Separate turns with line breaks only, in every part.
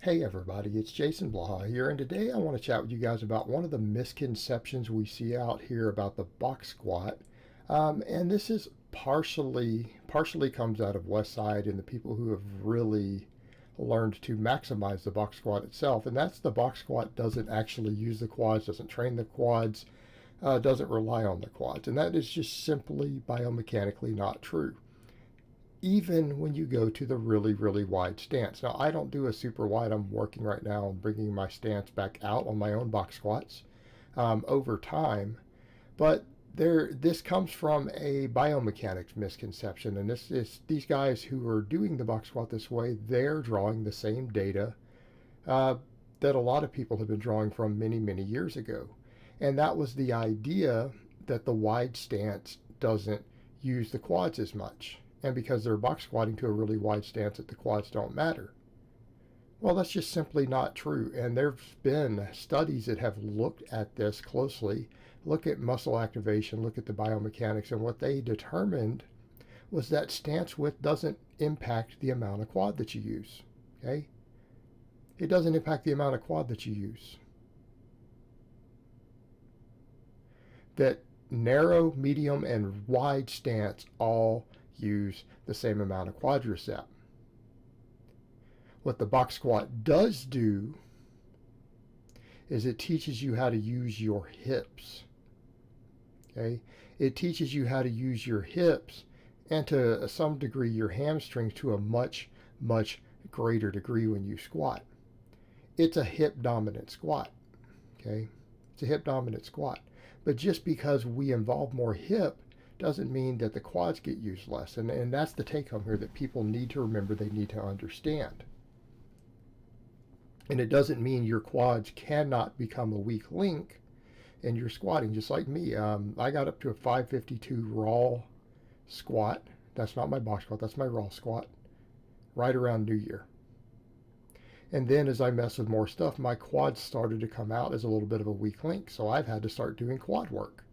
Hey everybody, it's Jason Blaha here, and today I want to chat with you guys about one of the misconceptions we see out here about the box squat. And this is partially comes out of West Side and the people who have really learned to maximize the box squat itself. And that's the box squat doesn't actually use the quads, doesn't train the quads, doesn't rely on the quads. And that is just simply biomechanically not true, even when you go to the really wide stance. Now, I don't do a super wide. I'm working right now on bringing my stance back out on my own box squats over time. But this comes from a biomechanics misconception. And this is these guys who are doing the box squat this way, they're drawing the same data uh, that a lot of people have been drawing from many years ago. And that was the idea that the wide stance doesn't use the quads as much, and because they're box squatting to a really wide stance that the quads don't matter. Well, that's just simply not true. And there's been studies that have looked at this closely, look at muscle activation, look at the biomechanics, and what they determined was that stance width doesn't impact the amount of quad that you use. Okay? It doesn't impact the amount of quad that you use. That narrow, medium, and wide stance all use the same amount of quadricep. What the box squat does do is it teaches you how to use your hips. Okay? It teaches you how to use your hips and to some degree your hamstrings to a much greater degree when you squat. It's a hip dominant squat. Okay? It's a hip dominant squat. But just because we involve more hip doesn't mean that the quads get used less. And that's the take home here that people need to remember, they need to understand. And it doesn't mean your quads cannot become a weak link in your squatting, just like me. I got up to a 552 raw squat. That's not my box squat, that's my raw squat, right around New Year. And then as I messed with more stuff, my quads started to come out as a little bit of a weak link. So I've had to start doing quad work.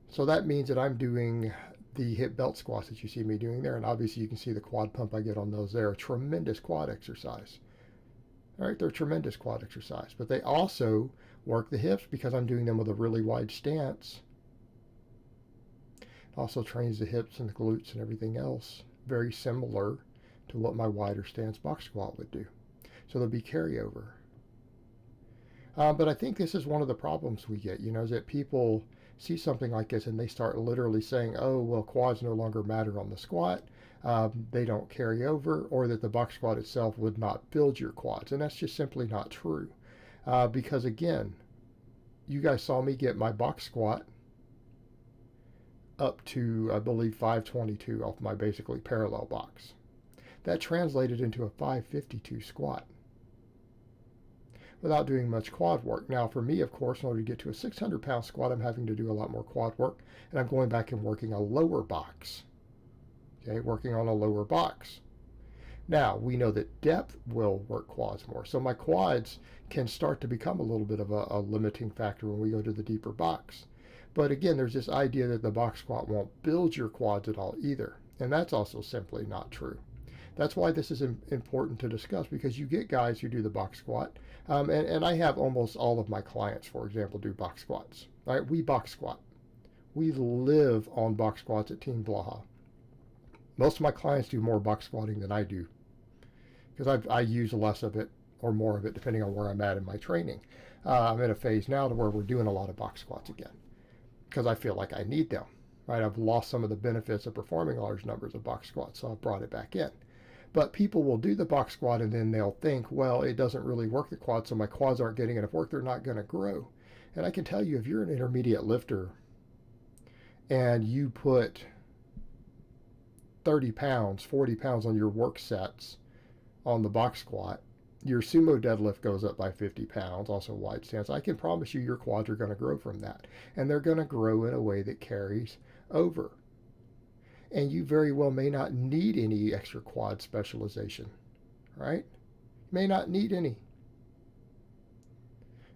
So that means that I'm doing the hip belt squats that you see me doing there. And obviously you can see the quad pump I get on those there. A tremendous quad exercise. All right, they're a tremendous quad exercise. But they also work the hips because I'm doing them with a really wide stance. It also trains the hips and the glutes and everything else. Very similar to what my wider stance box squat would do. So there'll be carryover. But I think this is one of the problems we get, is that people see something like this and they start literally saying, oh, well, quads no longer matter on the squat. They don't carry over, or that the box squat itself would not build your quads. And that's just simply not true. Because again, you guys saw me get my box squat up to, I believe, 522 off my basically parallel box. That translated into a 552 squat without doing much quad work. Now, for me, of course, in order to get to a 600-pound squat, I'm having to do a lot more quad work, and I'm going back and working a lower box. Okay, working on a lower box. Now, we know that depth will work quads more, so my quads can start to become a little bit of a limiting factor when we go to the deeper box. But again, there's this idea that the box squat won't build your quads at all either, and that's also simply not true. That's why this is important to discuss, because you get guys who do the box squat, and I have almost all of my clients, for example, do box squats. All right, we box squat. We live on box squats at Team Blaha. Most of my clients do more box squatting than I do, because I use less of it or more of it depending on where I'm at in my training. I'm in a phase now to where we're doing a lot of box squats again, because I feel like I need them. Right, I've lost some of the benefits of performing large numbers of box squats, so I've brought it back in. But people will do the box squat and then they'll think, well, it doesn't really work the quads, so my quads aren't getting enough work, they're not going to grow. And I can tell you, if you're an intermediate lifter and you put 30 pounds, 40 pounds on your work sets on the box squat, your sumo deadlift goes up by 50 pounds, also wide stance. I can promise you your quads are going to grow from that. And they're going to grow in a way that carries over. And you very well may not need any extra quad specialization, right? May not need any.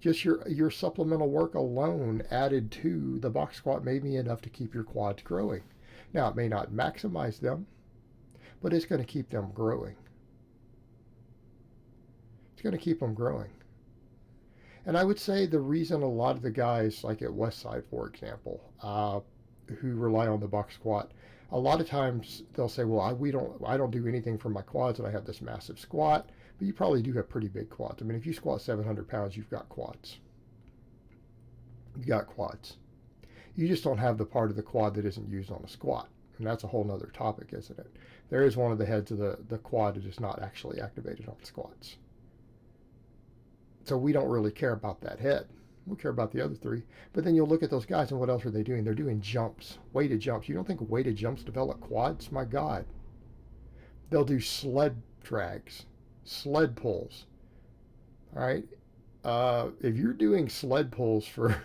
Just your supplemental work alone added to the box squat may be enough to keep your quads growing. Now, it may not maximize them, but it's going to keep them growing. It's going to keep them growing. And I would say the reason a lot of the guys, like at Westside, for example, who rely on the box squat, a lot of times they'll say, "Well, I don't do anything for my quads, and I have this massive squat." But you probably do have pretty big quads. I mean, if you squat 700 pounds, you've got quads. You got quads. You just don't have the part of the quad that isn't used on a squat, and that's a whole nother topic, isn't it? There is one of the heads of the quad that is not actually activated on squats. So we don't really care about that head. We care about the other three. But then you'll look at those guys and what else are they doing? They're doing jumps, weighted jumps. You don't think weighted jumps develop quads? My God. They'll do sled drags, sled pulls. All right. If you're doing sled pulls for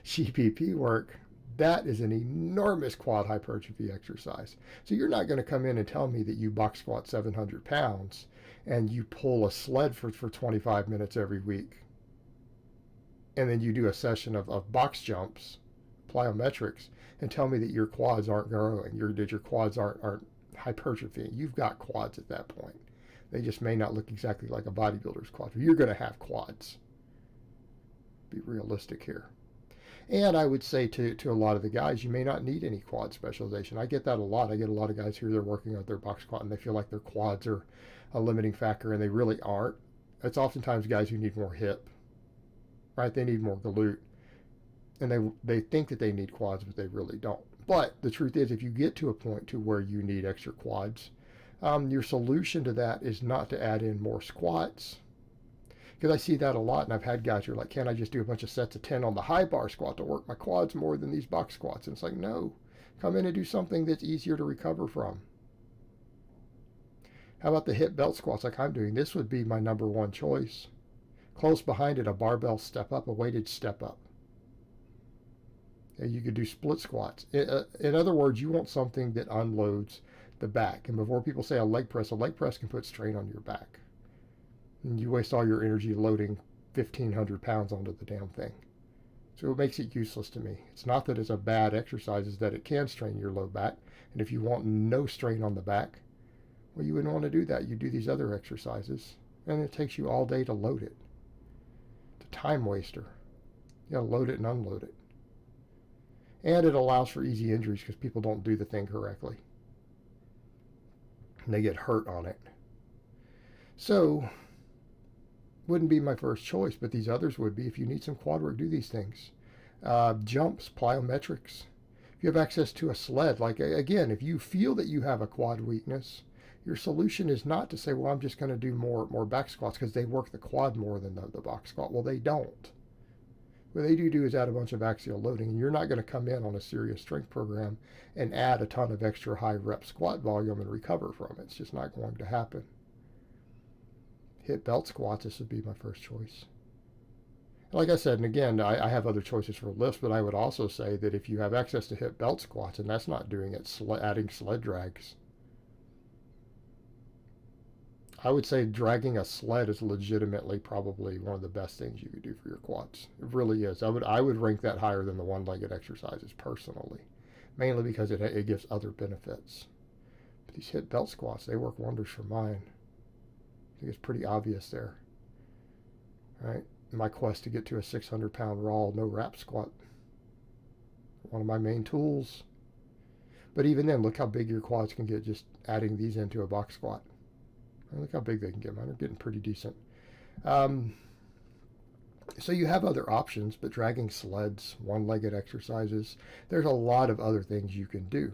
GPP work, that is an enormous quad hypertrophy exercise. So you're not going to come in and tell me that you box squat 700 pounds and you pull a sled for 25 minutes every week. And then you do a session of box jumps, plyometrics, and tell me that your quads aren't growing, that your quads aren't hypertrophy. You've got quads at that point. They just may not look exactly like a bodybuilder's quads. You're going to have quads. Be realistic here. And I would say to a lot of the guys, you may not need any quad specialization. I get that a lot. I get a lot of guys here, they're working on their box squat and they feel like their quads are a limiting factor, and they really aren't. It's oftentimes guys who need more hip, right? They need more glute. And they think that they need quads, but they really don't. But the truth is, if you get to a point to where you need extra quads, your solution to that is not to add in more squats. Because I see that a lot, and I've had guys who are like, "Can't I just do a bunch of sets of 10 on the high bar squat to work my quads more than these box squats?" And it's like, no, come in and do something that's easier to recover from. How about the hip belt squats like I'm doing? This would be my number one choice. Close behind it, a barbell step up, a weighted step up. You could do split squats. In other words, you want something that unloads the back. And before people say a leg press can put strain on your back. And you waste all your energy loading 1,500 pounds onto the damn thing. So it makes it useless to me. It's not that it's a bad exercise, it's that it can strain your low back. And if you want no strain on the back, well, you wouldn't want to do that. You do these other exercises, and it takes you all day to load it. It's a time waster. You gotta load it and unload it. And it allows for easy injuries because people don't do the thing correctly. And they get hurt on it. So, wouldn't be my first choice, but these others would be. If you need some quad work, do these things. Jumps, plyometrics. If you have access to a sled, like again, if you feel that you have a quad weakness, your solution is not to say, "Well, I'm just going to do more back squats because they work the quad more than the box squat." Well, they don't. What they do is add a bunch of axial loading, and you're not going to come in on a serious strength program and add a ton of extra high rep squat volume and recover from it. It's just not going to happen. Hip belt squats, this would be my first choice. Like I said, and again, I have other choices for lifts, but I would also say that if you have access to hip belt squats, and that's not doing it, adding sled drags. I would say dragging a sled is legitimately probably one of the best things you could do for your quads. It really is. I would rank that higher than the one-legged exercises personally, mainly because it gives other benefits. But these hip belt squats, they work wonders for mine. I think it's pretty obvious there. Right? My quest to get to a 600-pound raw no wrap squat, one of my main tools. But even then, look how big your quads can get just adding these into a box squat. Look how big they can get. Mine are getting pretty decent. So you have other options, but dragging sleds, one-legged exercises, there's a lot of other things you can do.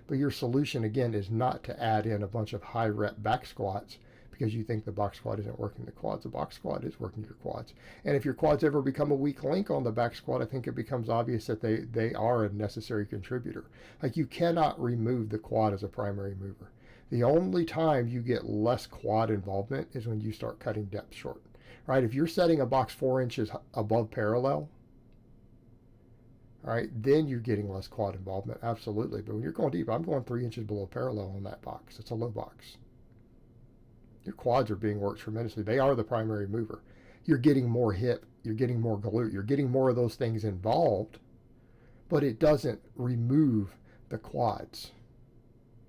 But your solution, again, is not to add in a bunch of high-rep back squats because you think the box squat isn't working the quads. The box squat is working your quads. And if your quads ever become a weak link on the back squat, I think it becomes obvious that they are a necessary contributor. Like, you cannot remove the quad as a primary mover. The only time you get less quad involvement is when you start cutting depth short, right? If you're setting a box 4 inches above parallel, all right, then you're getting less quad involvement, absolutely. But when you're going deep, I'm going 3 inches below parallel on that box. It's a low box. Your quads are being worked tremendously. They are the primary mover. You're getting more hip, you're getting more glute, you're getting more of those things involved, but it doesn't remove the quads.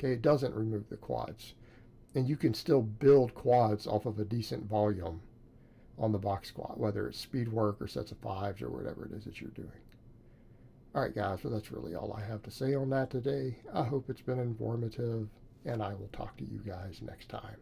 Okay, it doesn't remove the quads. And you can still build quads off of a decent volume on the box squat, whether it's speed work or sets of fives or whatever it is that you're doing. All right, guys, well, that's really all I have to say on that today. I hope it's been informative, and I will talk to you guys next time.